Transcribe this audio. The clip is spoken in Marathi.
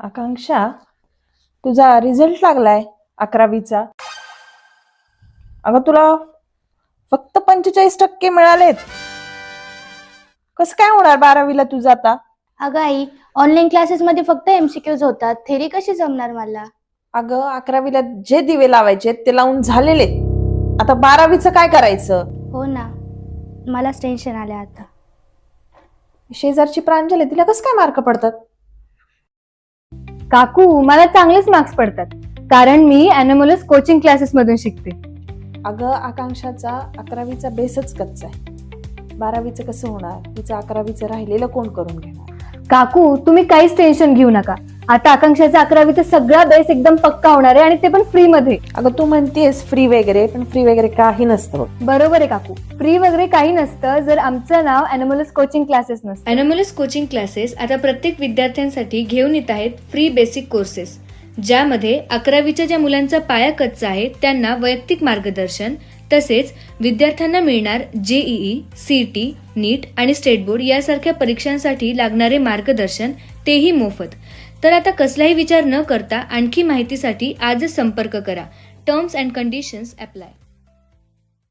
आकांक्षा, तुझा रिझल्ट लागलाय 11वीचा. अगं तुला फक्त 45% मिळालेत. कसं काय होणार 12वीला तुझं आता? अगं आई, ऑनलाईन क्लासेस मध्ये फक्त एमसीक्यूज होतात. थेरी कशी जमणार मला? अगं 11वीला जे दिवे लावायचे ते लावून झालेले. आता 12वीचं काय करायचं? हो ना, मलाच टेन्शन आले आता. शेजारची प्रांजली, तिला कसं काय मार्क पडतात? काकू, मला चांगलेच मार्क्स पडतात कारण मी ॲनोमलस कोचिंग क्लासेस मधून शिकते. अगं आकांक्षाचा 11वीचा बेसच कच्चा आहे. 12वीचं कसं होणार? तिचं 11वीचं राहिलेलं कोण करून घेणार? काकू, तुम्ही काहीच टेन्शन घेऊ नका. आता आकांक्षाचा 11वीचा सगळा बेस एकदम पक्का होणार आहे आणि ते पण फ्री मध्ये. अगं तू म्हणतेस फ्री वगैरे, पण फ्री वगैरे काही नसतं. बरोबर आहे काकू, फ्री वगैरे काही नसतं जर आमचं नाव ॲनोमलस कोचिंग क्लासेस नसतं. ॲनोमलस कोचिंग क्लासेस आता प्रत्येक विद्यार्थ्यांसाठी घेऊन येत आहेत फ्री बेसिक कोर्सेस, ज्यामध्ये 11वीच्या ज्या मुलांचा पाया कच्चा आहे त्यांना वैयक्तिक मार्गदर्शन, तसेच विद्यार्थ्यांना मिळणार जेईई, सीईटी, नीट आणि स्टेट बोर्ड यासारख्या परीक्षांसाठी लागणारे मार्गदर्शन, तेही मोफत. तर आता कसलाही विचार न करता आणखी माहितीसाठी आजच संपर्क करा. Terms and conditions apply.